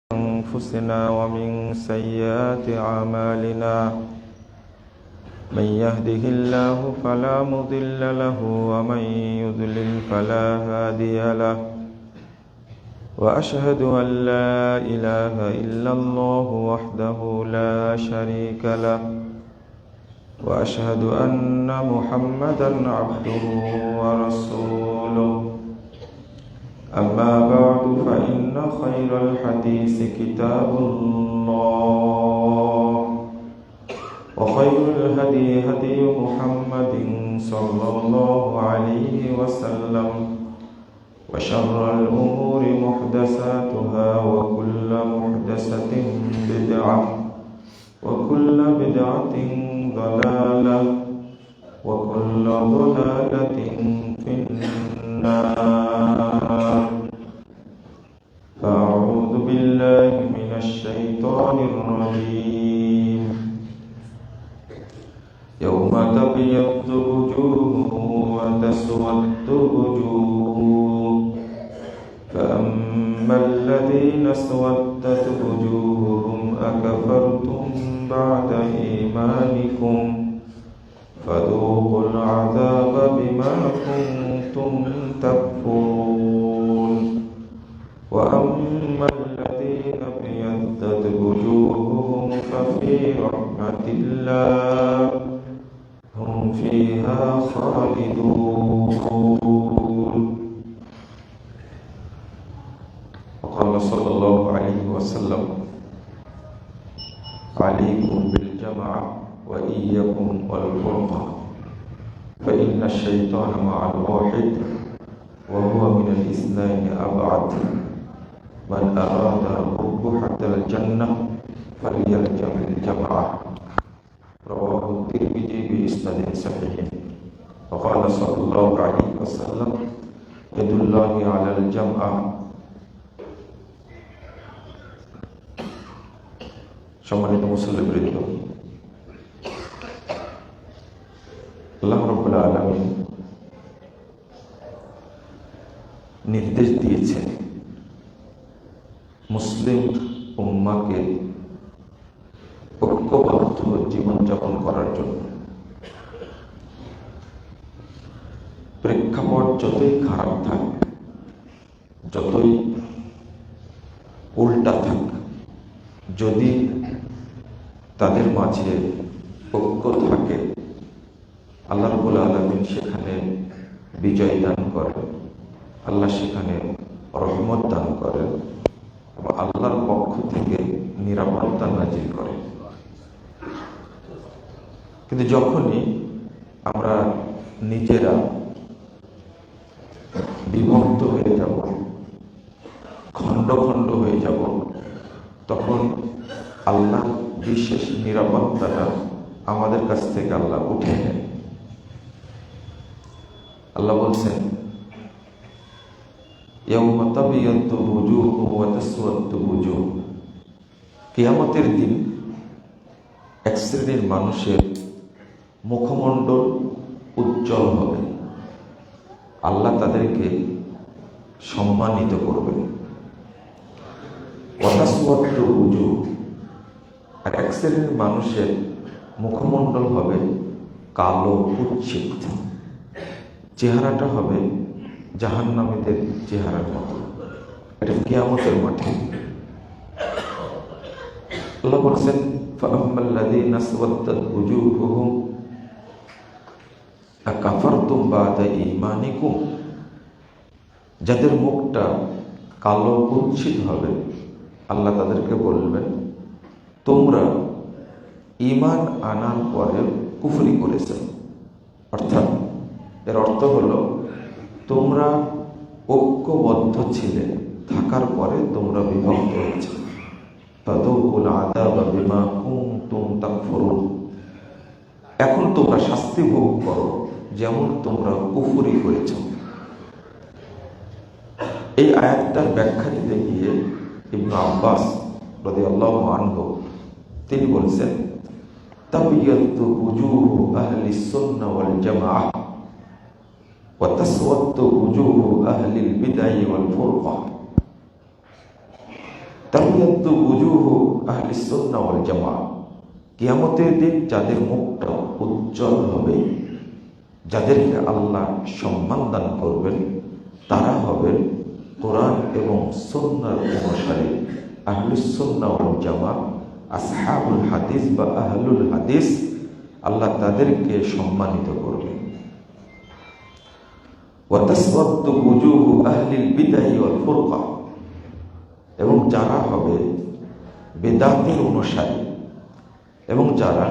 أنفسنا ومن سيئات أعمالنا من يهده الله فلا مضل له ومن يضلل فلا هادي له وأشهد أن لا إله إلا الله وحده لا شريك له وأشهد أن محمدا عبده ورسوله أما بعد فإن خير الحديث كتاب الله وخير الهدي هدي محمد صلى الله عليه وسلم وشر الأمور محدثاتها وكل محدثة بدعة وكل بدعة ضلالة وكل ضلالة في النار فأعوذ بالله من الشيطان الرجيم يوم تبيض وجوه وتسود وجوه فأما الذين اسودت وجوههم أكفرتم بعد إيمانكم فذوقوا العذاب بما كنتم تكفرون وأما الذين ابيضت وجوههم ففي رحمة الله هم فيها خالدون. وقال صلى الله عليه وسلم عليكم بالجماعة وإياكم والفرقة فإن الشيطان مع الواحد وهو من الاثنين أبعد من أراد الربح الجنة فليلزم الجماعة رواه الترمذي بإسناد صحيح. وقال صلى الله عليه وسلم يد الله على الجماعة. সম্মানিত মুসল্লিবৃন্দ, আল্লাহ রাব্বুল আলামিন নির্দেশ দিয়েছেন মুসলিম উম্মাহকে ঐক্যবদ্ধ জীবনযাপন করার জন্য। প্রেক্ষাপট যতই খারাপ থাক, যতই উল্টা থাক, যদি তাদের মাঝে ঐক্য থাকে আল্লাহ রাব্বুল আলামিন সেখানে বিজয় দান করেন, আল্লাহ সেখানে রহমত দান করেন এবং আল্লাহর পক্ষ থেকে নিরাপত্তা নাজিল করেন। কিন্তু যখনই আমরা নিজেরা বিভক্ত হয়ে যাব, খণ্ড খণ্ড হয়ে যাব, তখন আল্লাহ বিশেষ নিরাপত্তাটা আমাদের কাছ থেকে আল্লাহ উঠে নেন। আল্লাহ বলছেন ইয়াউমা তাবিয়াদ্দু ওয়ুজুহু ওয়া তাসওয়াদ্দু ওয়ুজুহ, কিয়ামতের দিন এক শ্রেণীর মানুষের মুখমণ্ডল উজ্জ্বল হবে, আল্লাহ তাদেরকে সম্মানিত করবেন। ওয়া তাসওয়াদ্দু ওয়ুজুহ, আর এক শ্রেণীর মানুষের মুখমণ্ডল হবে কালো কুৎসিত, চেহারাটা হবে জাহান্নামীদের চেহারার মতো। এটা কিয়ামতের মাঠে। আল্লাহ বলছেন ফাআম্মাল্লাযীনা আসওয়াদ্দাত ওয়ুজুহুহুম আকাফারতুম বা'দা ঈমানিকুম, যাদের মুখটা কালো কুৎসিত হবে আল্লাহ তাদেরকে বলবেন তোমরা ঈমান আনার পরে কুফরি করেছ। অর্থাৎ এর অর্থ হলো তোমরা ঐক্যবদ্ধ ছিলে, থাকার পরে তোমরা বিভক্ত হয়েছ। ফাযুকুল আযাবা বিমা কুনতুম তাকফুরুন, এখন তোমরা শাস্তি ভোগ করো যেমন তোমরা কুফরি করেছ। এই আয়াতটার ব্যাখ্যা দিতে গিয়ে ইবনে আব্বাস রাদিয়াল্লাহু আনহু তিনি বলছেন তাবিয়াতু ওয়ুজুহু আহলিস সুন্নাহ ওয়াল জামাআহ ওয়া তাসওয়াদ্দু ওয়ুজুহু আহলিল বিদআহ ওয়াল ফুরকা। তাবিয়াদ্দু উজুহু আহলিস সুন্নাহ ওয়াল জামাআহ, কিয়ামতের দিন যাদের মুখটা উজ্জ্বল হবে, যাদেরকে আল্লাহ সম্মান দান করবেন, তারা হবেন কোরআন এবং সুন্নাহর অনুসারী আহলুস সুন্নাহ ওয়াল জামাআহ, আসহাবুল হাদিস বা আহলুল হাদিস। আল্লাহ তাদেরকে সম্মানিত করবেন। ওয়া তাসওয়াদ্দু উজুহু আহলিল বিদআহ ওয়াল ফুরকা, এবং যারা হবে বেদাতের অনুসারী এবং যারা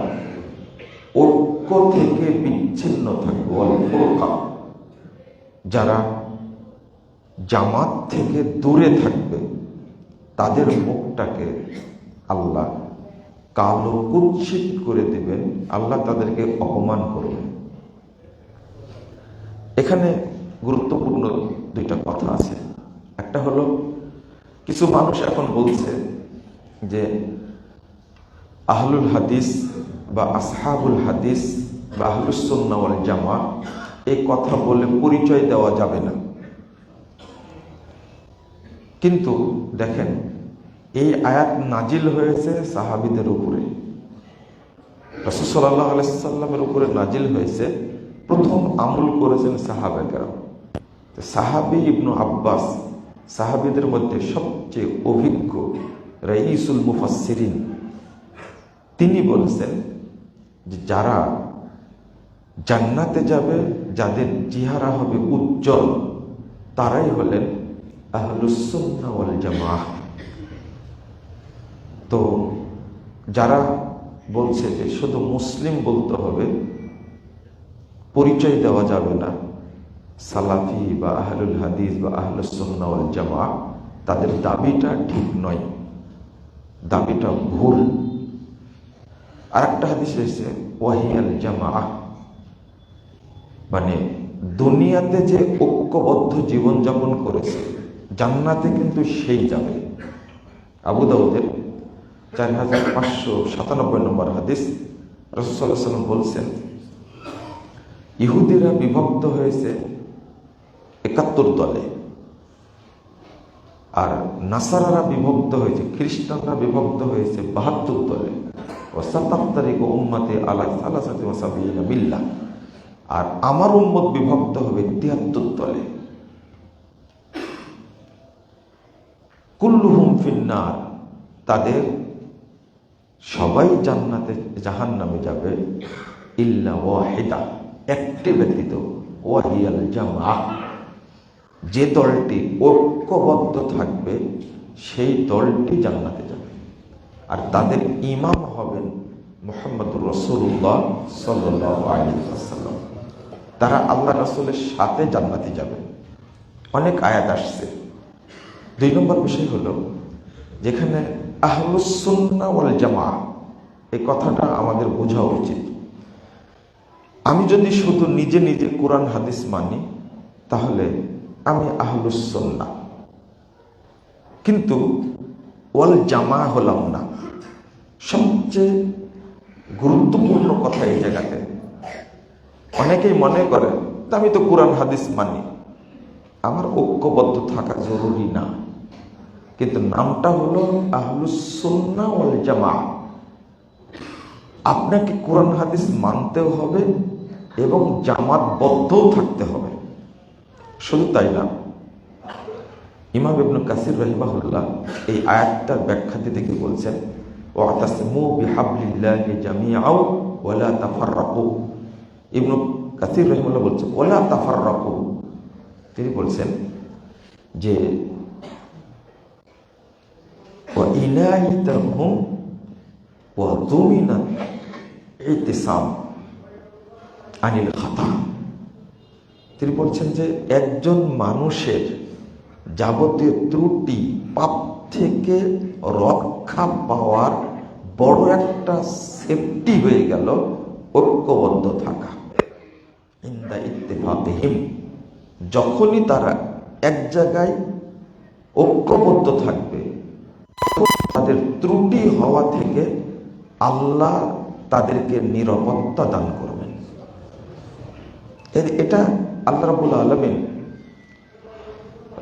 ঐক্য থেকে বিচ্ছিন্ন থাকবে, ওয়াল ফুরকা, যারা জামাত থেকে দূরে থাকবে, তাদের মুখটাকে আল্লাহ কালো কুৎসিত করে দেবেন, আল্লাহ তাদেরকে অপমান করবেন। এখানে গুরুত্বপূর্ণ দুইটা কথা আছে। একটা হলো, কিছু মানুষ এখন বলছে যে আহলুল হাদিস বা আসহাবুল হাদিস বা আহলুস সুন্নাহ ওয়াল জামাআহ এই কথা বলে পরিচয় দেওয়া যাবে না। কিন্তু দেখেন, এই আয়াত নাজিল হয়েছে সাহাবীদের উপরে, রাসূল সাল্লাল্লাহু আলাইহি সাল্লামের উপরে নাজিল হয়েছে। প্রথম আমল করেছেন সাহাবায়ে কেরাম। সাহাবী ইবনু আব্বাস সাহাবীদের মধ্যে সবচেয়ে অভিজ্ঞ, রাইসুল মুফাসসিরিন, তিনি বলেছেন যে যারা জান্নাতে যাবে, যাদের চেহারা হবে উজ্জ্বল, তারাই হলেন আহলুস সুন্নাহ ওয়াল জামাআহ। তো যারা বলছে যে শুধু মুসলিম বলতে হবে, পরিচয় দেওয়া যাবে না সালাফি বা আহলুল হাদিস বা আহলুস সুন্নাহ ওয়াল জামাআহ, তাদের দাবিটা ঠিক নয়, দাবিটা ভুল। আরেকটা হাদিস রয়েছে ওয়াহিয়াল জামাআহ, মানে দুনিয়াতে যে ঐক্যবদ্ধ জীবনযাপন করেছে, জান্নাতে কিন্তু সেই যাবে। আবু দাউদের 4597 নম্বর হাদিস, রাসূল সাল্লাল্লাহু আলাইহি ওয়াসাল্লাম বলছেন, ইহুদিরা বিভক্ত হয়েছে 71 দলে, আর নাসারারা বিভক্ত হয়েছে, খ্রিস্টানরা বিভক্ত হয়েছে 72 দলে। ওয়াসাতাফতারিকু উম্মতি আলা 73 মিল্লাহ, আর আমার উম্মত বিভক্ত হবে 73 দলে। কুল্লুহুম ফিন্নার, তাদের সবাই জান্নাতে জাহান্নামে যাবে, ইল্লা ওয়াহিদা, একটি ব্যতীত, ওয়াহিয়াল জামাআহ, যে দলটি ঐক্যবদ্ধ থাকবে সেই দলটি জান্নাতে যাবে। আর তাদের ইমাম হবেন মুহাম্মদুর রাসূলুল্লাহ সাল্লাল্লাহু আলাইহি ওয়াসাল্লাম। তারা আল্লাহ রাসূলের সাথে জান্নাতে যাবে। অনেক আয়াত আসছে। 2 নম্বর বিষয় হলো, যেখানে আহলুস সুন্নাহ ওয়াল জামাআহ, এই কথাটা আমাদের বোঝা উচিত। আমি যদি শুধু নিজে নিজে কোরআন হাদিস মানি, তাহলে আমি আহলুস সুন্নাহ, কিন্তু ওয়াল জামাআহ হলাম না। সবচেয়ে গুরুত্বপূর্ণ কথা এই জায়গাতে, অনেকেই মনে করে আমি তো কোরআন হাদিস মানি, আমার ঐক্যবদ্ধ থাকা জরুরি না। কিন্তু নামটা হলো আহলুস সুন্নাহ ওয়াল জামাআহ। আপনাকে কোরআন হাদিস মানতেও হবে এবং জামাতবদ্ধও থাকতে হবে। শুধু তাই না, ইমাম ইবনে কাসির রাহিমাহুল্লাহ এই আয়াতটার ব্যাখ্যা দিতে গিয়ে বলছেন, ওয়াতাসিমু বিহাবলিল্লাহি জামিআও ওয়ালা তাফাররাকু। ইবনে কাসির রাহিমাহুল্লাহ বলছেন ওয়ালা তাফাররাকু, তিনি বলছেন যে ওয়া ইলাইতাহুম ওয়া দুমিনাত ইতিসাম আনিল খাতা। তিনি বলছেন যে একজন মানুষের যাবতীয় ত্রুটি পাপ থেকে রক্ষা পাওয়ার বড় একটা সেফটি হয়ে গেল ঐক্যবদ্ধ থাকা। ইনদা ইত্তেফাকিহিম, যখনই তারা এক জায়গায় ঐক্যবদ্ধ থাকবে, তাদের ত্রুটি হওয়া থেকে আল্লাহ তাদেরকে নিরাপত্তা দান করবেন। এটা আল্লাহ রাব্বুল আলামিন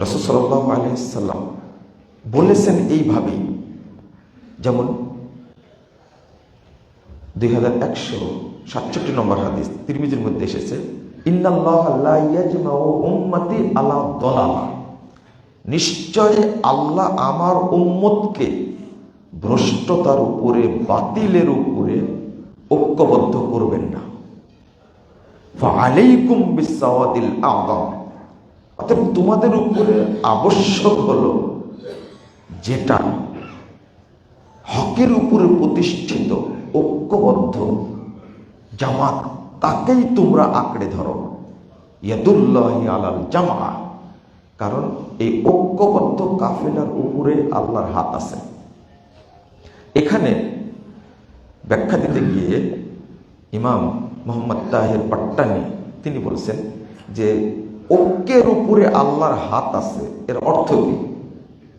রাসূল সাল্লাল্লাহু আলাইহি ওয়াসাল্লাম বলেছেন এইভাবেই। যেমন 2167 নম্বর হাদিস তিরমিজির মধ্যে এসেছে, ইন্নাল্লাহা লা ইয়াজমাউ উম্মতি আলা দালালা, নিশ্চয় আল্লাহ আমার উম্মতকে ভ্রষ্টতার উপরে, বাতিলের উপরে ঐক্যবদ্ধ করবেন না। ফাআলাইকুম বিসসাওয়াদিল আযম, অতএব তোমাদের উপরে আবশ্যক হলো যেটা হকের উপরে প্রতিষ্ঠিত ঐক্যবদ্ধ জামাত, তাকেই তোমরা আঁকড়ে ধরো। ইয়াদুল্লাহি আলাল জামা, কারণ এই ঐক্যবদ্ধ কাফেলার উপরে আল্লাহর হাত আছে। এখানে ব্যাখ্যা দিতে গিয়ে ইমাম মোহাম্মদ তাহের পাট্টানি তিনি বলছেন যে ঐক্যের উপরে আল্লাহর হাত আছে, এর অর্থ কি?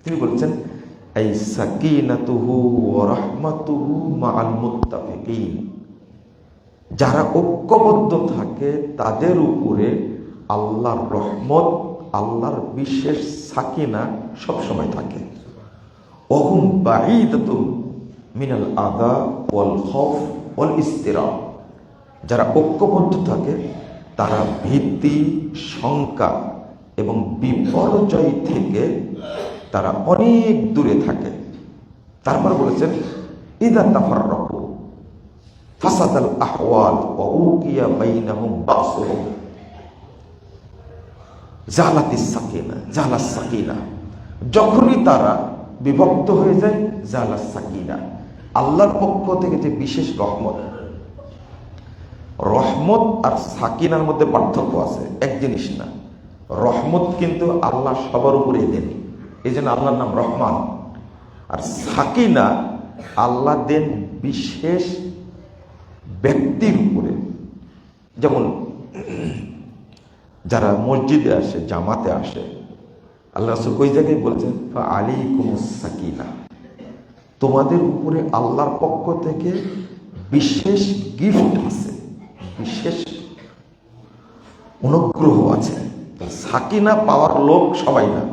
তিনি বলছেন এই সাকিনাতুহু ওয়া রাহমাতুহু মাআল মুত্তাফিকিন, যারা ঐক্যবদ্ধ থাকে তাদের উপরে আল্লাহর রহমত, আল্লাহর বিশেষ সাকিনা সবসময় থাকে। ওহুম বাঈদাতুম মিনাল আযা ওয়াল খাউফ ওয়াল ইসতিরাব, যারা ঐক্যবদ্ধ থাকে তারা ভীতি, শঙ্কা এবং বিপর্যয় থেকে তারা অনেক দূরে থাকে। তারপর বলেছেন ইযা তাফাররাকু ফাসাদাল আহওয়াল ওয়া উকিয়া বাইনাহুম বাসুহুম জালাতিস সাকিনা, জালাস সাকিনা, যখনই তারা বিভক্ত হয়ে যায়, জালাস সাকিনা, আল্লাহর পক্ষ থেকে যে বিশেষ রহমত, রহমত আর সাকিনার মধ্যে পার্থক্য আছে, এক জিনিস না। রহমত কিন্তু আল্লাহ সবার উপরে দেন, এই জন্য আল্লাহর নাম রহমান। আর সাকিনা আল্লাহ দেন বিশেষ ব্যক্তির উপরে। যেমন যারা মসজিদে আসে, জামাতে আসে, আল্লাহ রাসূল ওই জায়গায় বলছেন ফাআলাইকুমুস সাকিনা, তোমাদের উপরে আল্লাহর পক্ষ থেকে বিশেষ গিফট আছে, বিশেষ অনুগ্রহ আছে। সাকিনা পাওয়ার লোক সবাই না।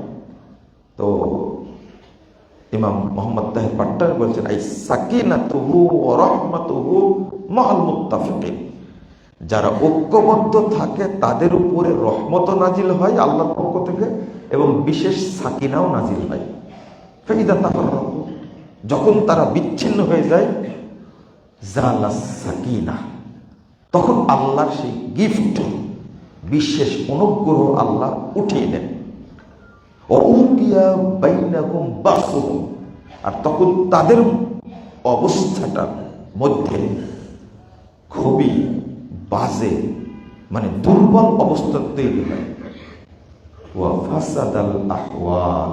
তো ইমাম মোহাম্মদ তাহের পাট্টানি বলছেন এই সাকিনাতুহু ওয়া রাহমাতুহু মাআল মুত্তাফিকিন, যারা ঐক্যবদ্ধ থাকে তাদের উপরে রহমত নাজিল হয় আল্লাহর পক্ষ থেকে এবং বিশেষ সাকিনাও নাজিল হয়। ফাইদা তাফাররাকু, যখন তারা বিচ্ছিন্ন হয়ে যায়, জালাস সাকিনা, তখন আল্লাহর সেই গিফট, বিশেষ অনুগ্রহ আল্লাহ উঠিয়ে দেন। ওউকিয়া বাইনাকুম বাসুহুম, আর তখন তাদের অবস্থাটার মধ্যে খুবই বাজে, মানে দুর্বল অবস্থা তৈরি হয়। ওয়া ফাসাদাল আহওয়াল,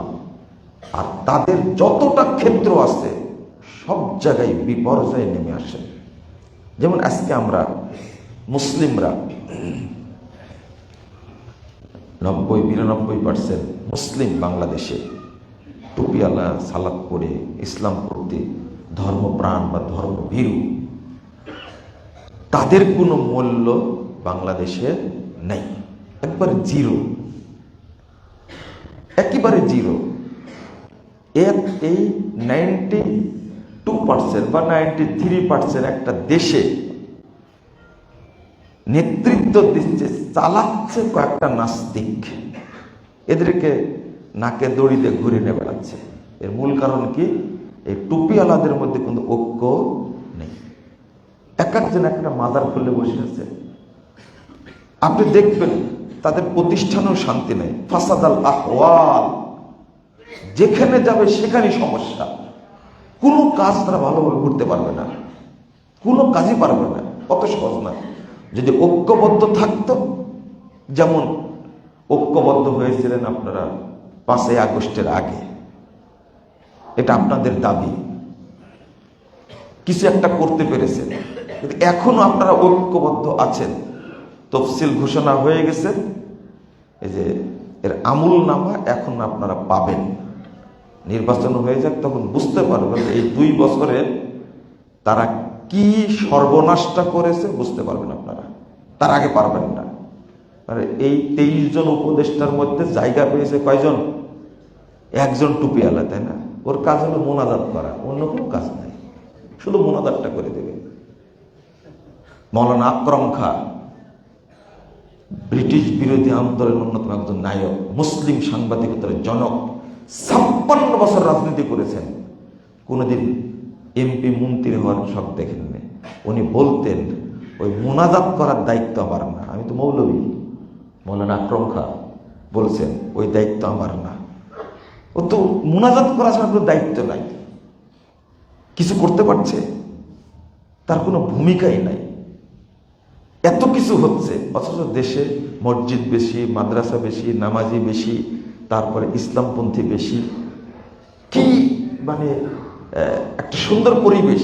আর তাদের যতটা ক্ষেত্র আছে সব জায়গায় বিপর্যয় নেমে আসে। যেমন আজকে আমরা মুসলিমরা 90-92% মুসলিম বাংলাদেশে টুপিওয়ালা, সালাত পরে, ইসলাম পড়তে ধর্মপ্রাণ বা ধর্মভীরু, তাদের কোনো মূল্য বাংলাদেশে নেই, একবারে জিরো, একেবারে জিরো। এই 92% বা 93% একটা দেশে নেতৃত্ব দিচ্ছে, চালাচ্ছে কয়েকটা নাস্তিক, এদেরকে নাকে দড়ি দিয়ে ঘুরে নিয়ে বেড়াচ্ছে। এর মূল কারণ কি? এই টুপিওয়ালাদের মধ্যে কোনো ঐক্য নেই, এক একজন একটা মাদার খুলে বসে আছে। আপনি দেখবেন তাদের প্রতিষ্ঠানেও শান্তি নেই। ফাসাদাল আহওয়াল, যেখানে যাবে সেখানেই সমস্যা, কোনো কাজ তারা ভালোভাবে করতে পারবে না, কোনো কাজই পারবে না, অত সহজ না। যদি ঐক্যবদ্ধ থাকতো, যেমন ঐক্যবদ্ধ হয়েছিলেন আপনারা 5ই আগস্টের আগে, এটা আপনাদের দাবি, কিছু একটা করতে পেরেছেন, কিন্তু এখনো আপনারা ঐক্যবদ্ধ আছেন। তফসিল ঘোষণা হয়ে গেছে, এই যে এর আমুল নামা এখন আপনারা পাবেন। নির্বাচন হয়ে যাক, তখন বুঝতে পারবেন এই 2 বছরে তারা কি সর্বনাশটা করেছে, বুঝতে পারবেন আপনারা, তার আগে পারবেন না। মানে এই 23 জন উপদেষ্টার মধ্যে জায়গা পেয়েছে কয়জন? একজন টুপিওয়ালা, তাই না? ওর কাজ হলো মোনাজাত করা, অন্য কোনো কাজ নাই, শুধু মোনাজাতটা করে দেবে। মৌলানা আকরম খাঁ ব্রিটিশ বিরোধী আন্দোলনের অন্যতম একজন নায়ক, মুসলিম সাংবাদিকতার জনক, 56 বছর রাজনীতি করেছেন, কোনোদিন এমপি মন্ত্রী হওয়ার শখ দেখেননি। উনি বলতেন ওই মোনাজাত করার দায়িত্ব আমার না, আমি তো মৌলবী। মৌলানা আকরম খাঁ বলছেন ওই দায়িত্ব আমার না, ও তো মোনাজাত করা ছাড়া কোনো দায়িত্ব নাই, কিছু করতে পারছে, তার কোনো ভূমিকাই নাই। এত কিছু হচ্ছে, অথচ দেশে মসজিদ বেশি, মাদ্রাসা বেশি, নামাজি বেশি, তারপরে ইসলামপন্থী বেশি, কি মানে একটা সুন্দর পরিবেশ,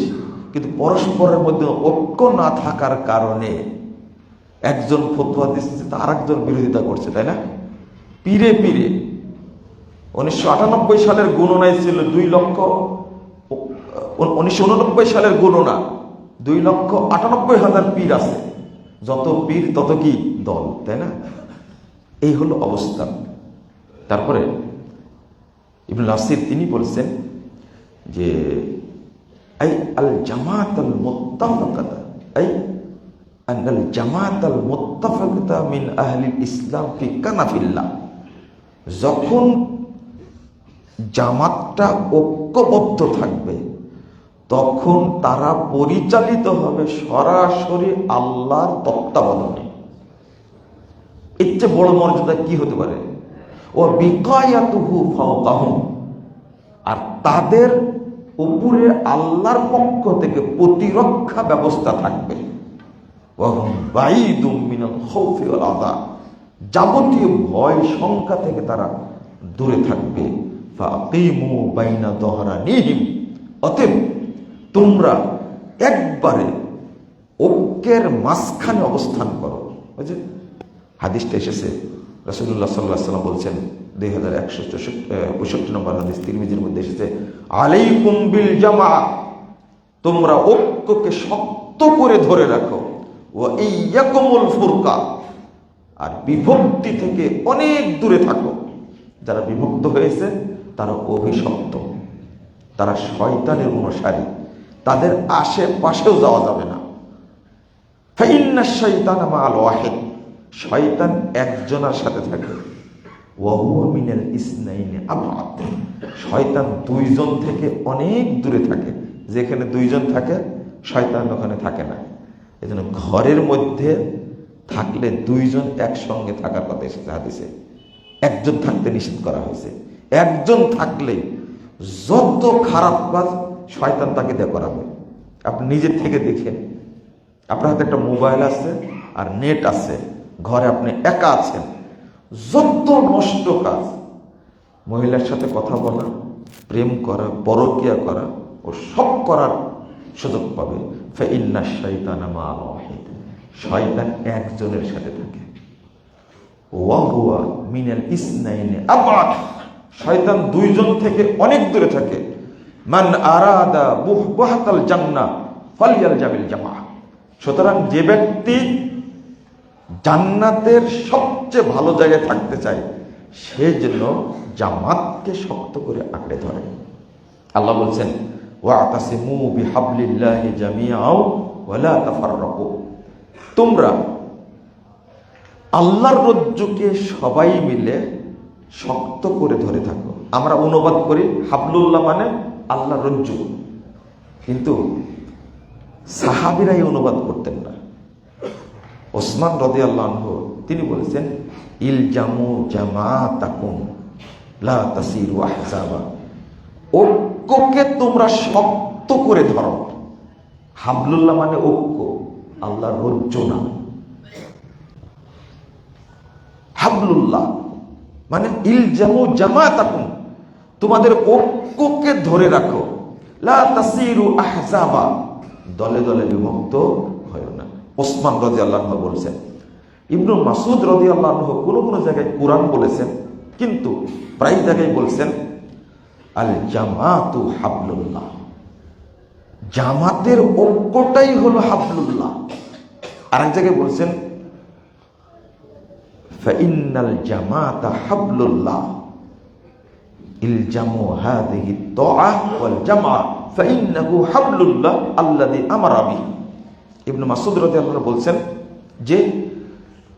কিন্তু পরস্পরের মধ্যে ঐক্য না থাকার কারণে একজন ফতোয়া দিচ্ছে তা আর একজন বিরোধিতা করছে, তাই না? পীরে পীরে 1998 সালের গণনায় ছিল 1989 সালের গণনা 2,98,000 পীর আছে। যত পীর তত কি দল, তাই না? এই হলো অবস্থা। তারপরে ইবনে নাসির তিনি বলছেন যে I Al Jamaat Al মুত্তাফাকাতা, I আল জামাত আল মুত্তাফাকাতা মিন আহলিল ইসলাম ফি কানাফিল্লাহ। যখন জামাতটা ঐক্যবদ্ধ থাকবে তখন তারা পরিচালিত হবে সরাসরি আল্লাহর তত্ত্বাবধানে। এর চেয়ে বড় মর্যাদা কি হতে পারে? ও বিকায়াতুহু ফাওকাহুম, আর তাদের উপরে আল্লাহর পক্ষ থেকে প্রতিরক্ষা ব্যবস্থা থাকবে। ওয়াহুম বাঈদুম মিনাল খাউফি ওয়াল আযা, যাবতীয় ভয় সংখ্যা থেকে তারা দূরে থাকবে। ফাকিমু বাইনা যহরানিহিম, অতএব তোমরা একবারে ঐক্যের মাঝখানে অবস্থান করো। ওই যে হাদিসটা এসেছে, রাসূলুল্লাহ সাল্লাল্লাহু আলাইহি ওয়াসাল্লাম বলছেন, 2165 নম্বর হাদিস, তিরমিজির মধ্যে এসেছে, আলাইকুম বিল জামাআ, তোমরা ঐক্যকে শক্ত করে ধরে রাখো। ওয়া ইয়াকুমুল ফুরকা, আর বিভক্তি থেকে অনেক দূরে থাকো। যারা বিভক্ত হয়েছে তারা অভিশপ্ত, তারা শয়তানের অনুসারী, তাদের আশেপাশেও যাওয়া যাবে না। ফাইন্নাশ শাইতানা মাআল ওয়াহিদ, শয়তান একজনের সাথে থাকে। ওয়া হুয়া মিনাল ইসনাইনি আবআদ, শয়তান দুইজন থেকে অনেক দূরে থাকে। যেখানে দুইজন থাকে শয়তান ওখানে থাকে না। এজন্য ঘরের মধ্যে থাকলে দুইজন একসঙ্গে থাকার কথা এসেছে হাদিসে, একজন থাকতে নিষেধ করা হয়েছে। একজন থাকলে যত খারাপ কাজ শয়তান তাকে দিয়ে করাবে। আপনি নিজের থেকে দেখেন, আপনার হাতে একটা মোবাইল আছে আর নেট আছে, ঘরে আপনি একা আছেন, যত নষ্ট কাজ, মহিলার সাথে কথা বলা, প্রেম করা, পরকিয়া করা, ও সব করার সুযোগ পাবে। ফাইন্নাশ শাইতানা মাআল ওয়াহিদ, শয়তান একজনের সাথে থাকে। ওয়া হুয়া মিনাল ইসনাইনি আবআদ, শয়তান দুইজন থেকে অনেক দূরে থাকে। মান আরাদা বুহবাহাতাল জান্নাহ ফালইয়ালজামিল জামাআহ, সুতরাং যে ব্যক্তি জান্নাতের সবচেয়ে ভালো জায়গায় থাকতে চায় সে যেন জামাতকে শক্ত করে আঁকড়ে ধরে। আল্লাহ বলছেন, ওয়াতাসিমু বিহাবলিল্লাহি জামিআও ওয়া লা তাফাররাকু, তোমরা আল্লাহর রজ্জুকে সবাই মিলে শক্ত করে ধরে থাকো। আমরা অনুবাদ করি হাবলুল্লাহ মানে আল্লাহর রজ্জু, কিন্তু সাহাবীরা এই অনুবাদ করতেন না। ওসমান রাদিয়াল্লাহু আনহু তিনি বলেছেন, ইলজামু জামাতাকুম লা তাসিরু আহজাবা, ঐক্যকে তোমরা শক্ত করে ধরো। হাবলুল্লাহ মানে ঐক্য, আল্লাহর রজ্জু না। হাবলুল্লাহ মানে ইলজামু জামাতাকুম, তোমাদের ঐক্যকে ধরে রাখো। লা তাসিরু আহজাবা, দলে দলে বিভক্ত হয় না। ওসমান রাদিয়াল্লাহু আনহু বলেছেন। ইবনে মাসউদ রাদিয়াল্লাহু আনহু কোনো কোনো জায়গায় কুরআন বলেছেন, কিন্তু প্রায় জায়গায় বলছেন আল জামাতু হাবলুল্লাহ, জামাতের ঐক্যটাই হলো হাবলুল্লাহ। আর এক জায়গায় বলছেন ফাইন্নাল জামাতা হাবলুল্লাহ, ইলজামু হাযিহি আত-তাআ ওয়াল জামআ ফাইন্নাহু হাবলুল্লাহ আল্লাযী আমারা বিহি। ইবনে মাসউদ রাদিয়াল্লাহু আনহু বলছেন যে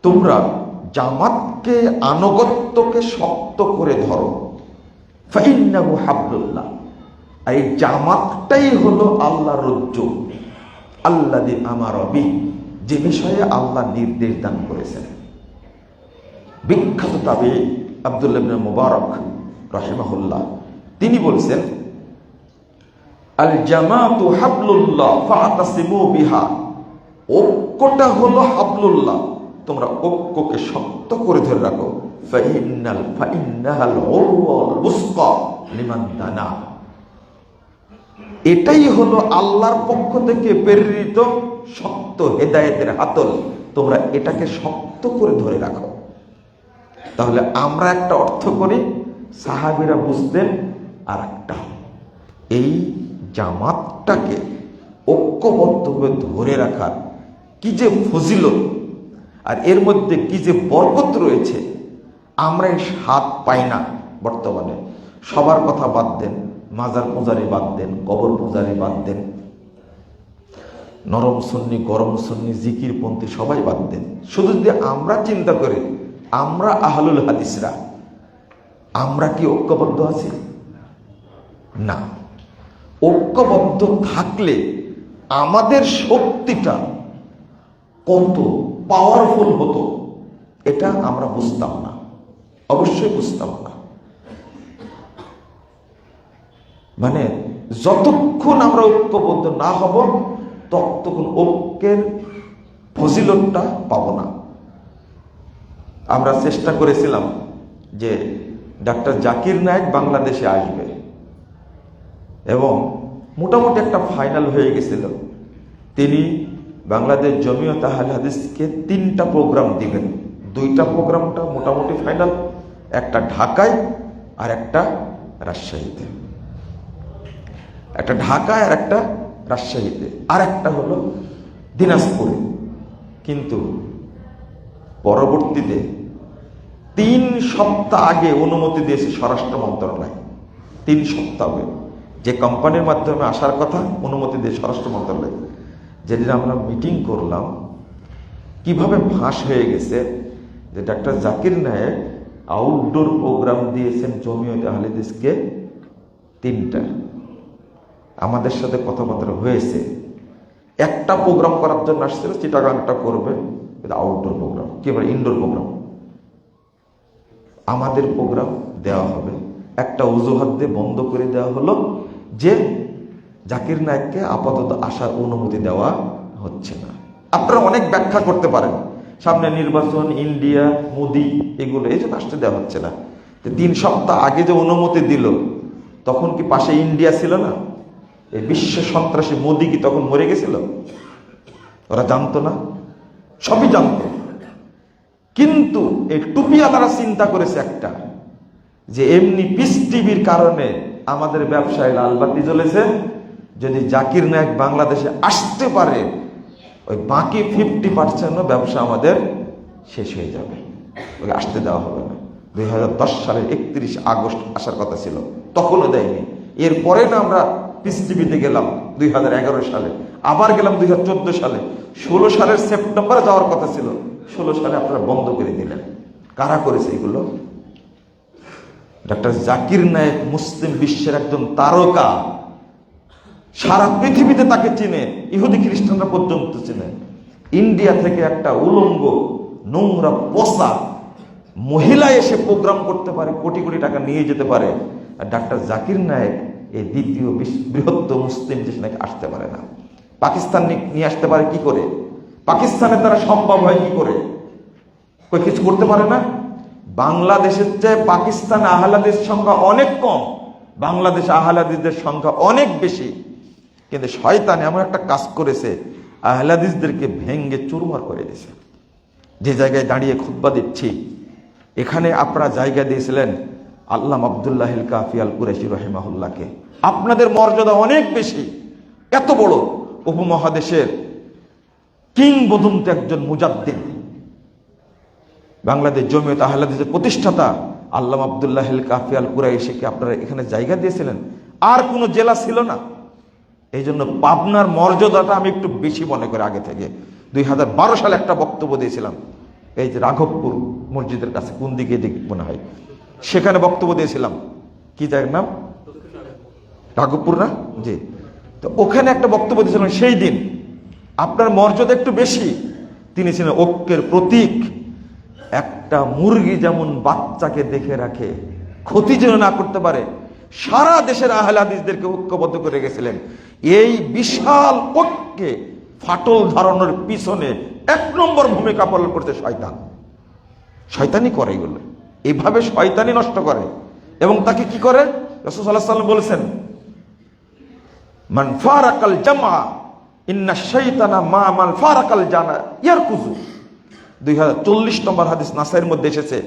তোমরা জামাতকে, আনুগত্যকে শক্ত করে ধরো। ফাইন্নাহু হাবলুল্লাহ, এই জামাতটাই হলো আল্লাহর রজ্জু, আল্লাযী আমারা বিহি, যে বিষয়ে আল্লাহ নির্দেশ দান করেছেন। বিখ্যাত তাবেঈ আব্দুল্লাহ ইবনে মুবারক রাহিমাহুল্লাহ তিনি বলছেন, আল জামাতু হাবলুল্লাহ ফাতাসিমু বিহা, ঐক্যটা হলো হাবলুল্লাহ, তোমরা ঐক্যকে শক্ত করে ধরে রাখো। ফাইন্নাহাল উরওয়াল বুসকা লিমান দানা, এটাই হলো আল্লাহর পক্ষ থেকে প্রেরিত শক্ত হেদায়েতের হাতল, তোমরা এটাকে শক্ত করে ধরে রাখো। তাহলে আমরা একটা অর্থ করি, সাহাবীরা বুঝতেন আর একটা। এই জামাতটাকে ঐক্যবদ্ধভাবে ধরে রাখার কি যে ফজিলত, আর এর মধ্যে কি যে বরকত রয়েছে, আমরা এই স্বাদ পাই না বর্তমানে। সবার কথা বাদ দেন, মাজার পূজারি বাদ দেন, কবর পূজারি বাদ দেন, নরম সুন্নি গরম সুন্নি জিকিরপন্থী সবাই বাদ দেন। শুধু যদি আমরা চিন্তা করি, আমরা আহলুল হাদিসরা আমরা কি ঐক্যবদ্ধ আছি? না। ঐক্যবদ্ধ থাকলে আমাদের শক্তিটা কত পাওয়ারফুল হতো এটা আমরা বুঝতাম না, অবশ্যই বুঝতাম না। মানে যতক্ষণ আমরা ঐক্যবদ্ধ না হব ততক্ষণ ঐক্যের ফজিলতটা পাব না। আমরা চেষ্টা করেছিলাম যে ডাক্তার জাকির নায়েক বাংলাদেশে আসবে এবং মোটামুটি একটা ফাইনাল হয়ে গেছিল। তিনি বাংলাদেশ জমিয়ত আহলে হাদিসকে 3টা প্রোগ্রাম দিবেন। 2টা প্রোগ্রামটা মোটামুটি ফাইনাল, একটা ঢাকায় আর একটা রাজশাহীতে, একটা ঢাকায় আর একটা রাজশাহীতে, আর একটা হলো দিনাজপুরে। কিন্তু পরবর্তীতে 3 সপ্তাহ আগে অনুমতি দিয়েছে স্বরাষ্ট্র মন্ত্রণালয়। 3 সপ্তাহ যে কোম্পানির মাধ্যমে আসার কথা অনুমতি দিয়ে স্বরাষ্ট্র মন্ত্রণালয়। যেদিন আমরা মিটিং করলাম, কিভাবে ফাঁস হয়ে গেছে যে doctor Zakir Naik outdoor program দিয়েছেন জমিয়ত আহলে হাদিসকে 3টা। আমাদের সাথে কথাবার্তা হয়েছে, একটা প্রোগ্রাম করার জন্য আসছিল, চিটাগাংটা করবে, আউটডোর প্রোগ্রাম, কি বলে ইনডোর প্রোগ্রাম। আমাদের প্রোগ্রাম দেওয়া হবে, একটা অজুহাত দিয়ে বন্ধ করে দেওয়া হলো যে জাকির নায়েককে আপাতত আসার অনুমতি দেওয়া হচ্ছে না। আপনারা অনেক ব্যাখ্যা করতে পারেন, সামনে নির্বাচন, ইন্ডিয়া, মোদি, এগুলো এই জন্য আসতে দেওয়া হচ্ছে না। 3 সপ্তাহ আগে যে অনুমতি দিল তখন কি পাশে ইন্ডিয়া ছিল না? এই বিশ্ব সন্ত্রাসী মোদি কি তখন মরে গেছিল? ওরা জানতো না? সবই জানতো। কিন্তু এই টুপিওয়ালারা চিন্তা করেছে একটা, যে এমনি পিস টিভির কারণে আমাদের ব্যবসায় লালবাতি জ্বলেছে, যদি জাকির নায়েক বাংলাদেশে আসতে পারে ওই বাকি 50% ব্যবসা আমাদের শেষ হয়ে যাবে, ওই আসতে দেওয়া হবে না। 2010 সালের 31 আগস্ট আসার কথা ছিল, তখনও দেয়নি। এরপরে না আমরা পিস টিভিতে গেলাম 2011 সালে, আবার গেলাম 2014 সালে, 16 সালের সেপ্টেম্বরে যাওয়ার কথা ছিল, 16 সালে আপনারা বন্ধ করে দিলেন। কারা করেছে এগুলো? ডাক্তার জাকির নায়েক মুসলিম বিশ্বের একজন তারকা, সারা পৃথিবীতে তাকে চিনে, ইহুদি খ্রিস্টানরা পর্যন্ত চিনে। ইন্ডিয়া থেকে একটা উলঙ্গ নোংরা পচা মহিলা এসে প্রোগ্রাম করতে পারে, কোটি কোটি টাকা নিয়ে যেতে পারে, আর ডাক্তার জাকির নায়েক এই দ্বিতীয় বৃহত্তম মুসলিম দেশ নাকি আসতে পারে না। পাকিস্তান নিয়ে আসতে পারে কি করে? পাকিস্তানের দ্বারা সম্ভব হয় কি করে? কই কিছু করতে পারে না? বাংলাদেশের চেয়ে পাকিস্তান আহলে হাদিস সংখ্যা অনেক কম, বাংলাদেশ আহলে হাদিসদের সংখ্যা অনেক বেশি। কিন্তু শয়তান এমন একটা কাজ করেছে, আহলে হাদিসদেরকে ভেঙ্গে চুরমার করে দিয়েছে। যে জায়গায় দাঁড়িয়ে খুতবা দিচ্ছি, এখানে আপনারা জায়গা দিয়েছিলেন আল্লামা আব্দুল্লাহিল কাফি আল কুরাইশি রাহিমাহুল্লাহকে। আপনাদের মর্যাদা অনেক বেশি, এত বড় উপমহাদেশের কিংবদন্তি একজন মুজাদ্দিদ, বাংলাদেশ জমিয়ত আহলে হাদিসের প্রতিষ্ঠাতা আল্লামা আব্দুল্লাহ আল কাফি আল কুরাইশিকে আপনারা এখানে জায়গা দিয়েছিলেন, আর কোনো জেলা ছিল না। এই জন্য পাবনার মর্যাদাটা আমি একটু বেশি মনে করি আগে থেকে। 2012 সালে একটা বক্তব্য দিয়েছিলাম, এই যে রাঘবপুর মসজিদের কাছে, কোন দিকে দিক মনে হয়, সেখানে বক্তব্য দিয়েছিলাম। কি জায়গার নাম? রাঘবপুর না? জি। তো ওখানে একটা বক্তব্য দিয়েছিলাম সেই দিন। আপনার মর্যাদা একটু বেশি। তিনি ছিলেন ঐক্যের প্রতীক। একটা মুরগি যেমন বাচ্চাকে দেখে রাখে, ক্ষতি যেন না করতে পারে, সারা দেশের আহলে হাদিসদেরকে ঐক্যবদ্ধ করে গেছিলেন। এই বিশাল ঐক্যে ফাটল ধরানোর পিছনে 1 নম্বর ভূমিকা পালন করতে শয়তান। শয়তানি করে এগুলো, এইভাবে শয়তানি নষ্ট করে। এবং তাকে কি করে? রাসূল সাল্লাল্লাহু আলাইহি ওয়াসাল্লাম বলেছেন, মান ফারাকাল জামা ইন্না শাইতানা মা মান ফারাকাল জানা ইয়ারকুজু। 2040 নম্বর হাদিস নাসাইর মধ্যে এসেছে,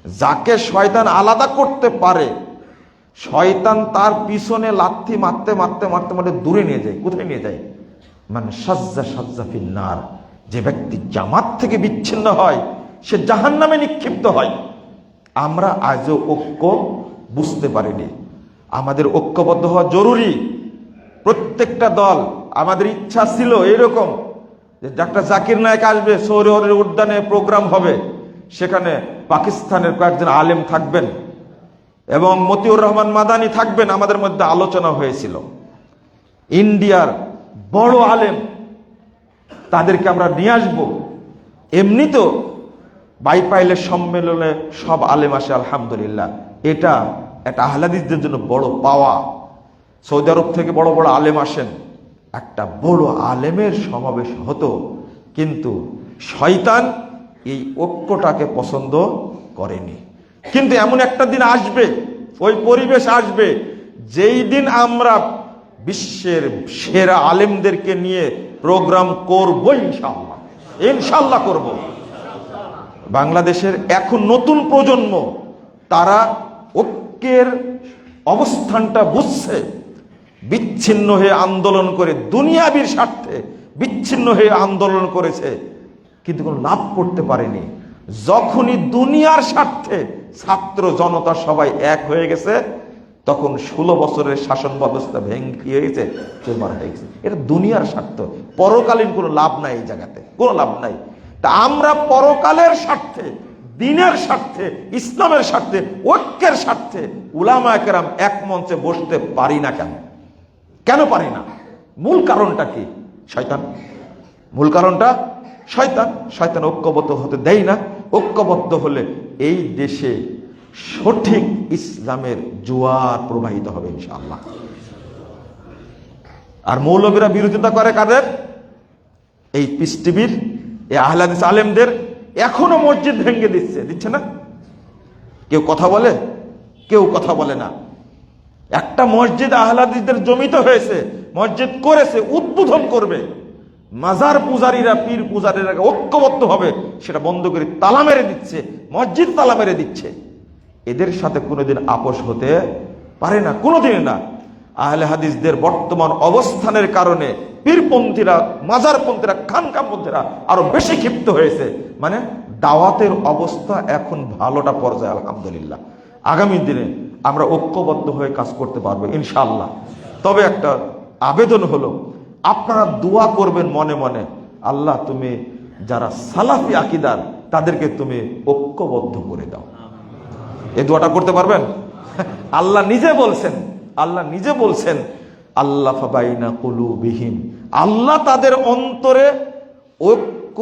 যাকে শয়তান আলাদা করতে পারে, শয়তান তার পিছনে লাথি মারতে মারতে মারতে মারতে দূরে নিয়ে যায়। কোথায় নিয়ে যায়? মানে সাজ্জা সাজ্জা ফিন্নার। যে ব্যক্তি জামাত থেকে বিচ্ছিন্ন হয় সে জাহান্নামে নিক্ষিপ্ত হয়। আমরা আজও ঐক্য বুঝতে পারিনি। আমাদের ঐক্যবদ্ধ হওয়া জরুরি। প্রত্যেকটা দল, আমাদের ইচ্ছা ছিল এরকম যে ডাক্তার জাকির নায়েক আসবে, শহরের উদ্যানে প্রোগ্রাম হবে, সেখানে পাকিস্তানের কয়েকজন আলেম থাকবেন এবং মতিউর রহমান মাদানী থাকবেন। আমাদের মধ্যে আলোচনা হয়েছিল, ইন্ডিয়ার বড় আলেম তাদেরকে আমরা নিয়ে আসবো। এমনি তো বাইপাইলের সম্মেলনে সব আলেম আসে, আলহামদুলিল্লাহ। এটা একটা আহলে হাদিসদের জন্য বড় পাওয়া। সৌদি আরব থেকে বড় বড় আলেম আসেন, একটা বড় আলেমের সমাবেশ হতো। কিন্তু শয়তান এই ঐক্যটাকে পছন্দ করেনি। কিন্তু এমন একটা দিন আসবে, ওই পরিবেশ আসবে, যেই দিন আমরা বিশ্বের সেরা আলেমদেরকে নিয়ে প্রোগ্রাম করব। ইনশাআল্লাহ, ইনশাআল্লাহ করব। বাংলাদেশের এখন নতুন প্রজন্ম, তারা ঐক্যের অবস্থানটা বুঝছে। বিচ্ছিন্ন হয়ে আন্দোলন করে, দুনিয়াবির স্বার্থে বিচ্ছিন্ন হয়ে আন্দোলন করেছে, কিন্তু কোনো লাভ করতে পারেনি। যখনই দুনিয়ার স্বার্থে ছাত্র জনতা সবাই এক হয়ে গেছে, তখন 16 বছরের শাসন ব্যবস্থা ভেঙে গেছে, চুরমার হয়ে গেছে। এটা দুনিয়ার স্বার্থ, পরকালীন কোনো লাভ নাই, এই জায়গাতে কোনো লাভ নাই। তা আমরা পরকালের স্বার্থে, দিনের স্বার্থে, ইসলামের স্বার্থে, ঐক্যের স্বার্থে উলামায়ে কেরাম এক মঞ্চে বসতে পারি না। কেন পারি না? মূল কারণটা কি? শয়তান। মূল কারণটা শয়তান। শয়তান ঐক্যবদ্ধ হতে দেয় না। ঐক্যবদ্ধ হলে এই দেশে সঠিক ইসলামের জোয়ার প্রবাহিত হবে ইনশাআল্লাহ। আর মৌলবীরা বিরোধিতা করে কাদের? এই পিস টিভির, এই আহলে হাদিস আলেমদের। এখনো মসজিদ ভেঙে দিচ্ছে না? কেউ কথা বলে? কেউ কথা বলে না। একটা মসজিদ আহলে হাদিসদের জমিতে হয়েছে, মসজিদ করেছে, উদ্বোধন করবে, মাজার পূজারীরা, পীর পূজারীরা ঐক্যবদ্ধ হবে, সেটা বন্ধ করে তালা মেরে দিচ্ছে, মসজিদ তালা মেরে দিচ্ছে। এদের সাথে কোনোদিন আপোষ হতে পারে না, কোনোদিন না। আহলে হাদিসদের বর্তমান অবস্থানের কারণে পীরপন্থীরা, মাজারপন্থীরা, খানকাপন্থীরা আরো বেশি ক্ষিপ্ত হয়েছে। মানে দাওয়াতের অবস্থা এখন ভালোটা পর্যায়ে, আলহামদুলিল্লাহ। আগামী দিনে আমরা ঐক্যবদ্ধ হয়ে কাজ করতে পারবো ইনশাআল্লাহ। তবে একটা আবেদন হলো, আপনারা দোয়া করবেন মনে মনে, আল্লাহ তুমি যারা সালাফি আকীদার তাদেরকে তুমি ঐক্যবদ্ধ করে দাও। এই দোয়াটা করতে পারবেন? আল্লাহ নিজে বলছেন, আল্লাহ নিজে বলছেন, আল্লাহ ফাবাইনা কুলুবিহিম, আল্লাহ তাদের অন্তরে ঐক্য,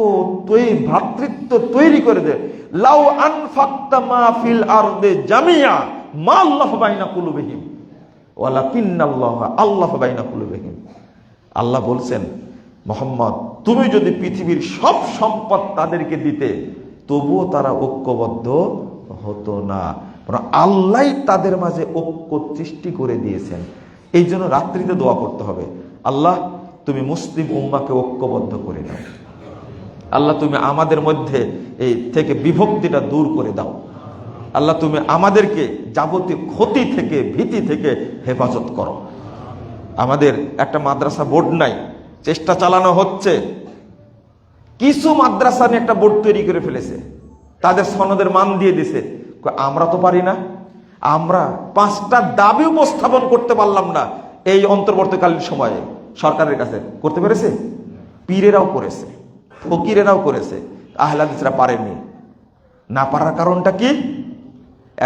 ভ্রাতৃত্ব তৈরি করে দেয়। লাউ আনফাকতা মা ফিল আরদে জামিয়া মা আল্লাহ ফাবাইনা কুলুবিহিম ওয়ালাকিন্নাল্লাহ আল্লাহ ফাবাইনা কুলুবিহিম। আল্লাহ বলছেন, মুহাম্মদ তুমি যদি পৃথিবীর সব সম্পদ তাদেরকে দিতে, তবুও তারা ঐক্যবদ্ধ হতো না। আল্লাহ তাদের মাঝে ঐক্য সৃষ্টি করে দিয়েছেন। এই জন্য রাত্রিতে দোয়া করতে হবে, আল্লাহ তুমি মুসলিম উম্মাহকে ঐক্যবদ্ধ করে দাও। আল্লাহ তুমি আমাদের মধ্যে এই থেকে বিভক্তিটা দূর করে দাও। আল্লাহ তুমি আমাদেরকে যাবতীয় ক্ষতি থেকে, ভীতি থেকে হেফাজত করো। আমাদের একটা মাদ্রাসা বোর্ড নাই, চেষ্টা চালানো হচ্ছে। কিছু মাদ্রাসা নিয়ে একটা বোর্ড তৈরি করে ফেলেছে, তাদের সনদের মান দিয়ে দিছে। আমরা তো পারি না, আমরা 5টা দাবি উপস্থাপন করতে পারলাম না এই অন্তর্বর্তীকালীন সময়ে সরকারের কাছে। করতে পেরেছে? পীরেরাও করেছে, ফকিরেরাও করেছে, আহলে হাদিসরা পারেনি। না পারার কারণটা কি?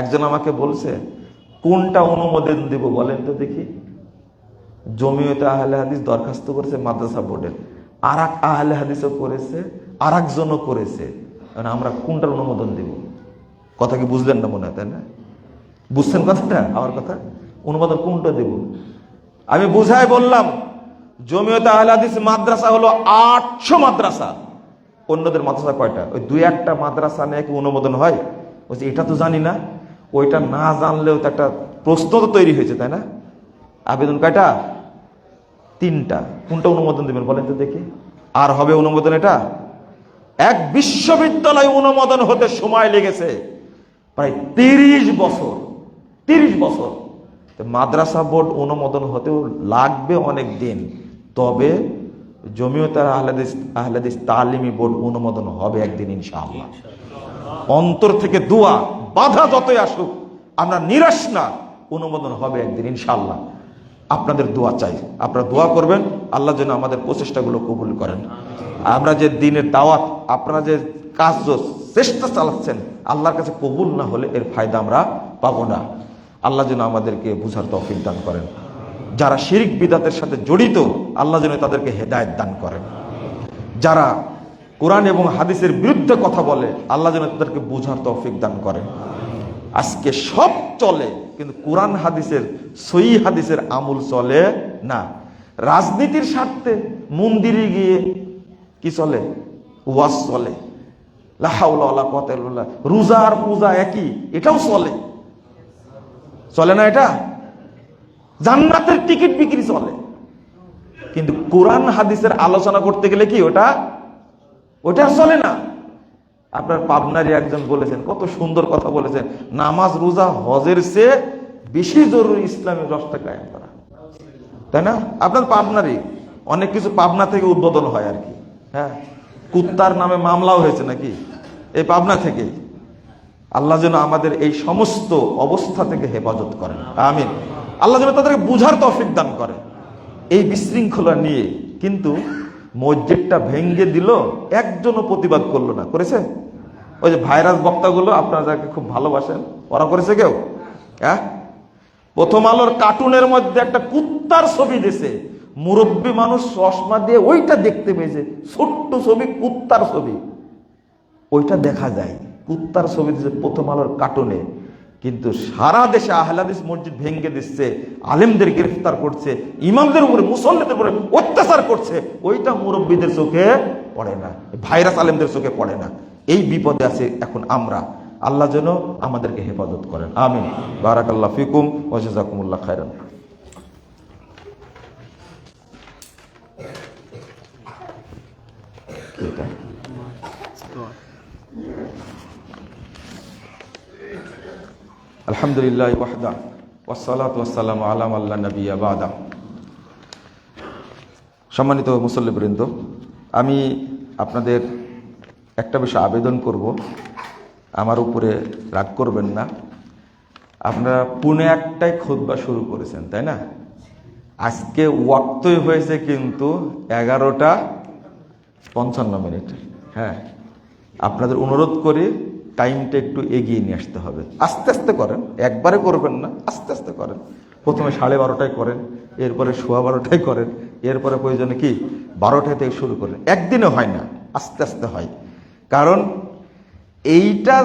একজন আমাকে বলছে, কোনটা অনুমোদন দেব বলেন তো দেখি। জমিয়তে আহলে হাদিস দরখাস্ত করেছে মাদ্রাসা বোর্ডের, আর এক আহলে হাদিসও করেছে, আর একজনও করেছে, আমরা কোনটার অনুমোদন দেব? কথা কি বুঝলেন না মনে হয়, তাই না? বুঝছেন কথাটা? আমার কথা, অনুমোদন কোনটা দেব? আমি বুঝাই বললাম, জমিয়তে আহলে হাদিস মাদ্রাসা হলো 800 মাদ্রাসা। অন্যদের মাদ্রাসা কয়টা? ওই 2-1টা মাদ্রাসা নিয়ে কি অনুমোদন হয়? বলছি এটা তো জানি না। ওইটা না জানলেও তো একটা প্রশ্ন তো তৈরি হয়েছে, তাই না? আবেদন কয়টা? 3টা। কোনটা অনুমোদন দেবেন বলেন তো দেখি। আর হবে অনুমোদন? এটা এক বিশ্ববিদ্যালয় অনুমোদন হতে সময় লেগেছে প্রায় 30 বছর। 30 বছর। মাদ্রাসা বোর্ড অনুমোদন হতেও লাগবে অনেক দিন, তবে জমিয়তে আহলে হাদিস তালিমি বোর্ড অনুমোদন হবে একদিন ইনশাআল্লাহ। অন্তর থেকে দোয়া, বাধা যতই আসুক আমরা নিরাশ না, অনুমোদন হবে একদিন ইনশাআল্লাহ। আপনাদের দোয়া চাই, আপনারা দোয়া করবেন, আল্লাহ যেন আমাদের প্রচেষ্টাগুলো কবুল করেন। আমরা যে দিনের দাওয়াত, আপনারা যে কাজ চেষ্টা চালাচ্ছেন, আল্লাহর কাছে কবুল না হলে এর ফায়দা আমরা পাবো না। আল্লাহ যেন আমাদেরকে বুঝার তৌফিক দান করেন। যারা শিরক বিদআতের সাথে জড়িত, আল্লাহ যেন তাদেরকে হেদায়েত দান করেন। যারা কোরআন এবং হাদিসের বিরুদ্ধে কথা বলে, আল্লাহ যেন তাদেরকে বুঝার তৌফিক দান করেন। আজকে সব চলে, কিন্তু কোরআন হাদিসের, সহিহ হাদিসের আমল চলে না। রাজনীতির স্বার্থে মন্দিরে গিয়ে কি চলে? ওয়াজ চলে। লা হাওলা ওয়ালা কুওয়াতা ইল্লা বিল্লাহ। রোজা আর পূজা একই, এটাও চলে। চলে না এটা? জান্নাতের টিকিট বিক্রি চলে, কিন্তু কোরআন হাদিসের আলোচনা করতে গেলে কি ওটা চলে না। আপনার পাবনারই একজন বলেছেন, কত সুন্দর কথা বলেছেন, নামাজ রোজা হজের চেয়ে বেশি জরুরি ইসলামের রাস্তা কায়েম করা, তাই না? আপনার পাবনারই অনেক কিছু পাবনা থেকে উদ্বোধন হয় আর কি। হ্যাঁ, কুত্তার নামে মামলাও হয়েছে নাকি এই পাবনা থেকে। আল্লাহ যেন আমাদের এই সমস্ত অবস্থা থেকে হেফাজত করেন, আমিন। আল্লাহ যেন তাদেরকে বুঝার তৌফিক দান করেন। এই বিশৃঙ্খলা নিয়ে কিন্তু মসজিদটা ভেঙ্গে দিল, একজনও প্রতিবাদ করলো না। করেছে? ওই যে ভাইরাস বক্তাগুলো, আপনারা যাকে খুব ভালোবাসেন, ওরা করেছে কেউ? হ্যাঁ, প্রথম আলোর কার্টুনের মধ্যে একটা কুত্তার ছবি দিয়েছে, মুরব্বী মানুষ চশমা দিয়ে ওইটা দেখতে পেয়েছে, ছোট্ট ছবি, কুত্তার ছবি, ওইটা দেখা যায়। কুত্তার ছবি দিয়েছে প্রথম আলোর কার্টুনে, কিন্তু সারা দেশে আহলে হাদিস মসজিদ ভেঙ্গে দিচ্ছে, আলেমদের গ্রেফতার করছে, ইমামদের উপরে, মুসল্লিদের উপরে অত্যাচার করছে, ওইটা মুরব্বীদের চোখে পড়ে না, ভাইরাস আলেমদের চোখে পড়ে না। এই বিপদে আছে এখন আমরা। আল্লাহ যেন আমাদেরকে হেফাজত করেন, আমিন। বারাকাল্লাহু ফিকুম ওয়া জাযাকুমুল্লাহ খাইরান। আলহামদুলিল্লাহ ওয়াহদা ওয়াসসালাতু ওয়াসসালামু আলা মান লা নাবিয়্যা বা'দা। সম্মানিত মুসল্লিবৃন্দ, আমি আপনাদের একটা বিষয় আবেদন করব, আমার উপরে রাগ করবেন না। আপনারা পুনে একটাই খুতবা শুরু করেছেন, তাই না? আজকে ওয়াক্তই হয়েছে কিন্তু 11:55। হ্যাঁ, আপনাদের অনুরোধ করি টাইমটা একটু এগিয়ে নিয়ে আসতে হবে। আস্তে আস্তে করেন, একবারে করবেন না, আস্তে আস্তে করেন। প্রথমে 12:30টায় করেন, এরপরে 12:15টায় করেন, এরপরে প্রয়োজনে কি 12টা থেকে শুরু করেন। একদিনে হয় না, আস্তে আস্তে হয়। কারণ এইটা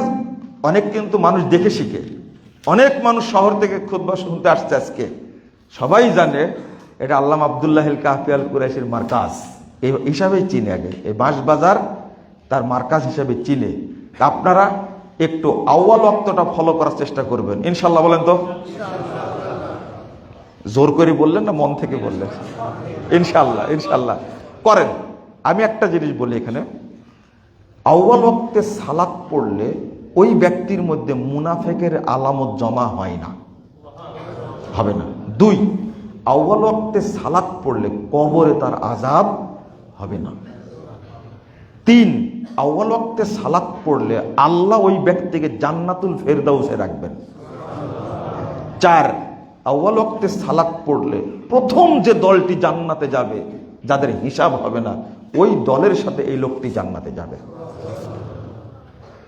অনেক কিন্তু মানুষ দেখে শিখে। অনেক মানুষ শহর থেকে খুতবা শুনতে আসছে আজকে, সবাই জানে এটা আল্লামা আব্দুল্লাহ আল কাহফি আল কুরাইশির মার্কাজ, এই হিসাবেই চিনে। আগে এই বাঁশবাজার তার মার্কাজ হিসাবে চিনে। আপনারা একটু আউয়াল ওয়াক্তটা ফলো করার চেষ্টা করবেন ইনশাল্লাহ। বলেন তো, জোর করে বললেন না মন থেকে বললেন? ইনশাল্লাহ, ইনশাল্লাহ করেন। আমি একটা জিনিস বলি এখানে, আউয়াল ওয়াক্তে সালাত পড়লে ওই ব্যক্তির মধ্যে মুনাফেকের আলামত জমা হয় না, হবে না। 2, আউয়াল ওয়াক্তে সালাত পড়লে কবরে তার আযাব হবে না। 3, আউয়াল ওয়াক্তে সালাত পড়লে আল্লাহ ওই ব্যক্তিকে জান্নাতুল ফেরদাউসে রাখবেন। 4, আউয়াল ওয়াক্তে সালাত পড়লে প্রথম যে দলটি জান্নাতে যাবে, যাদের হিসাব হবে না, ওই দলের সাথে এই লোকটি জান্নাতে যাবে।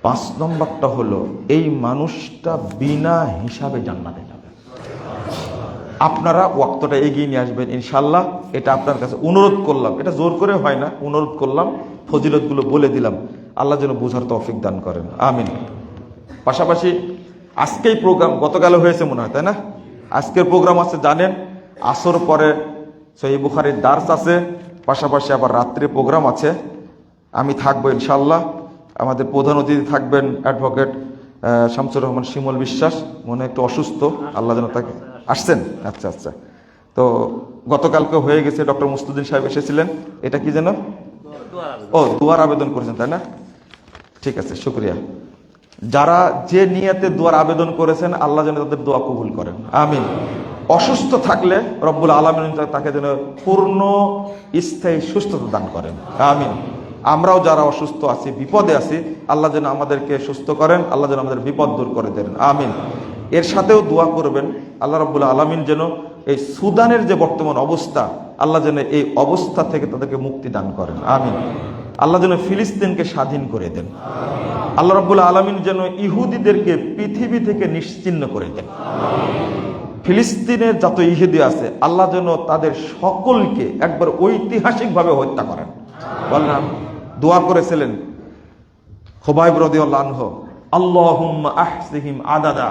5 নম্বরটা হলো এই মানুষটা বিনা হিসাবে জান্নাতে যাবে। আপনারা ওয়াক্তটা এগিয়ে নিয়ে আসবেন ইনশাআল্লাহ। এটা আপনার কাছে অনুরোধ করলাম, এটা জোর করে হয় না, অনুরোধ করলাম, ফজিলতগুলো বলে দিলাম। আল্লাহ যেন বোঝার তৌফিক দান করেন, আমিন। পাশাপাশি আজকেই প্রোগ্রাম, গতকাল হয়েছে মনে হয়, তাই না? আজকের প্রোগ্রাম আছে জানেন, আসর পরে সহিহ বুখারীর দার্স আছে, পাশাপাশি আবার রাত্রে প্রোগ্রাম আছে। আমি থাকবো ইনশাআল্লাহ। আমাদের প্রধান অতিথি থাকবেন অ্যাডভোকেট শামসুর রহমান শিমুল বিশ্বাস, মনে একটু অসুস্থ, আল্লাহ যেন তাকে। আসছেন? আচ্ছা আচ্ছা। তো গতকালকে হয়ে গেছে, ডক্টর মুস্তাদিন সাহেব এসেছিলেন। এটা কি যেন? ও, দোয়ার আবেদন করেছেন, তাই না? ঠিক আছে, শুকরিয়া। যারা যে নিয়তে দোয়ার আবেদন করেছেন, আল্লাহ যেন তাদের দোয়া কবুল করেন, আমিন। অসুস্থ থাকলে রব্বুল আলামিন তাকে যেন পূর্ণ স্থায়ী সুস্থতা দান করেন, আমিন। আমরাও যারা অসুস্থ আছি, বিপদে আছি, আল্লাহ যেন আমাদেরকে সুস্থ করেন, আল্লাহ যেন আমাদের বিপদ দূর করে দেন, আমিন। এর সাথেও দোয়া করবেন আল্লাহ রাব্বুল আলামিন যেন এই সুদানের যে বর্তমান অবস্থা, আল্লাহ যেন এই অবস্থা থেকে তাদেরকে মুক্তি দান করেন, আমিন। আল্লাহ যেন ফিলিস্তিনকে স্বাধীন করে দেন। আল্লাহ রাব্বুল আলামিন যেন ইহুদিদেরকে পৃথিবী থেকে নিশ্চিহ্ন করে দেন। ফিলিস্তিনের যত ইহুদি আছে, আল্লাহ যেন তাদের সকলকে একবার ঐতিহাসিকভাবে হত্যা করেন। বললাম, দোয়া করেছিলেন খুবাইব রাদিয়াল্লাহু আনহু, আল্লাহুম্মা আহসিহিম আদাদা,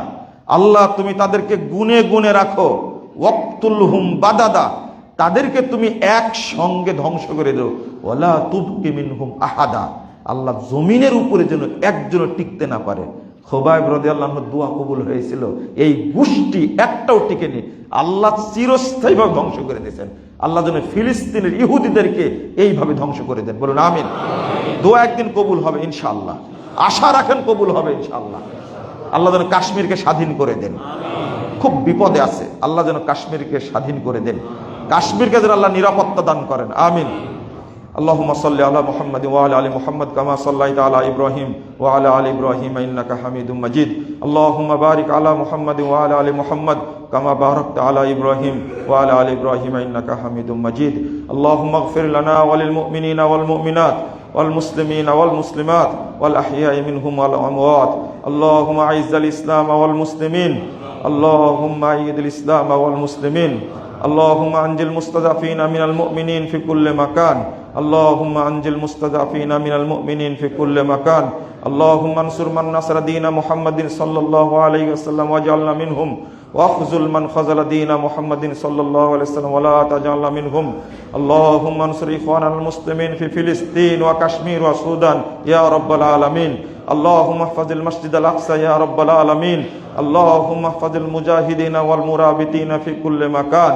আল্লাহ তুমি তাদেরকে গুনে গুনে রাখো, ওয়াক্তুলহুম বাদাদা, তাদেরকে তুমি একসঙ্গে ধ্বংস করে দাও, ওয়ালা তুবকি মিনহুম আহাদা, আল্লাহ জমিনের উপরে যেন একজনও টিকতে না পারে। খুবাইব রাদিয়াল্লাহু আনহু দোয়া কবুল হয়েছিল, এই গোষ্ঠী একটাও টিকেনি, আল্লাহ চিরস্থায়ীভাবে ধ্বংস করে দিয়েছেন। আল্লাহ যেন ফিলিস্তিনের ইহুদিদেরকে এইভাবে ধ্বংস করে দেন, বলুন আমিন। দোয়া একদিন কবুল হবে ইনশাআল্লাহ, আশা রাখেন কবুল হবে ইনশাআল্লাহ। আল্লাহ যেন কাশ্মীরকে স্বাধীন করে দেন, খুব বিপদে আছে, আল্লাহ যেন কাশ্মীরকে স্বাধীন করে দেন, কাশ্মীরকে যেন আল্লাহ নিরাপত্তা দান করেন, আমিন। আল্লাহুম্মা সাল্লি আলা মুহাম্মাদ ওয়া আলা আলি মুহাম্মাদ কামা সাল্লাইতা আলা ইব্রাহিম ওয়া আলা আলি ইব্রাহিম ইন্নাকা হামিদুম মাজিদ। আল্লাহুম্মা বারিক আলা মুহাম্মাদ ওয়া আলা আলি মুহাম্মাদ কামা বারাকতা আলা ইব্রাহিম ওয়া আলা আলি ইব্রাহিম ইন্নাকা হামিদুম মাজিদ। আল্লাহুম্মা ইগফির লানা ওয়া লিল মুমিনিনা ওয়াল মুমিনাত ওয়াল মুসলিমিনা ওয়াল মুসলিমাত ওয়াল আহইয়াই মিনহুম ওয়াল আমওয়াত। আল্লাহুম্মা আইজ্জাল ইসলাম ওয়াল মুসলিমিন, আল্লাহুম্মা আইয়িদিল ইসলাম ওয়াল মুসলিমিন। اللهم أنجل المستضعفين من المؤمنين في كل مكان، اللهم أنجل المستضعفين من المؤمنين في كل مكان. اللهم انصر من نصر دين محمد صلى الله عليه وسلم واجعلنا منهم، واخذل من خذل دين محمد صلى الله عليه وسلم ولا تجعلنا منهم. اللهم انصر إخواننا المسلمين في فلسطين وكشمير والسودان يا رب العالمين. اللهم احفظ المسجد الأقصى يا رب العالمين. اللهم احفظ المجاهدين والمرابطين في كل مكان.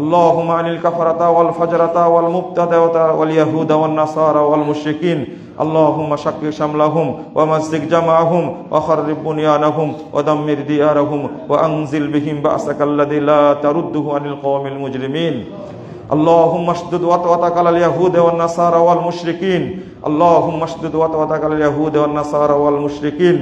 اللهم عن الكفرة والفجرة والمبتدعة واليهود والنصارى والمشركين. اللهم شق شملهم ومزق جمعهم وخرب بنيانهم ودمر ديارهم وأنزل بهم بأسك الذي لا ترده عن القوم المجرمين. اللهم اشدد وطأتك على اليهود والنصارى والمشركين. اللهم اشدد وطأتك على اليهود والنصارى والمشركين.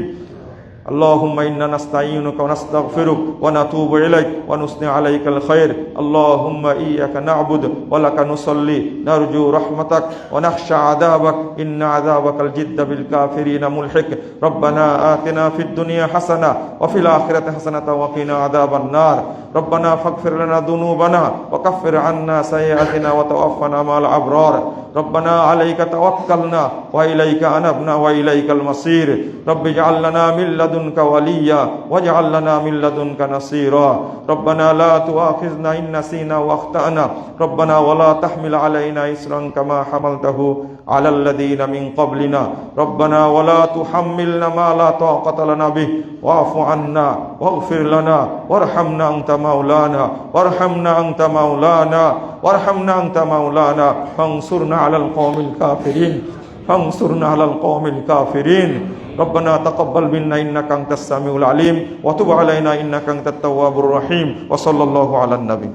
اللهم إنا نستعينك ونستغفرك ونتوب إليك ونثني عليك الخير. اللهم إياك نعبد ولك نصلي، نرجو رحمتك ونخشى عذابك، إن عذابك الجد بالكافرين ملحق. ربنا آتنا في الدنيا حسنة وفي الآخرة حسنة وقنا عذاب النار. ربنا فاغفر لنا ذنوبنا وكفر عنا سيئاتنا وتوفنا مع الأبرار. ربنا عليك توكلنا وإليك أنبنا وإليك المصير. رب اجعل لنا من لدنك وليا واجعل لنا من لدنك نصيرا. ربنا لا تؤاخذنا إن نسينا وأخطأنا. ربنا ولا تحمل علينا إصرا كما حملته على الذين من قبلنا. ربنا ولا تحملنا ما لا طاقة لنا به واعف عنا واغفر لنا وارحمنا أنت مولانا وارحمنا أنت مولانا وارحمنا أنت مولانا فانصرنا على القوم الكافرين فانصرنا على القوم الكافرين. ربنا تقبل منا إنك أنت السميع العليم وتب علينا إنك أنت التواب الرحيم. وصلى الله على النبي.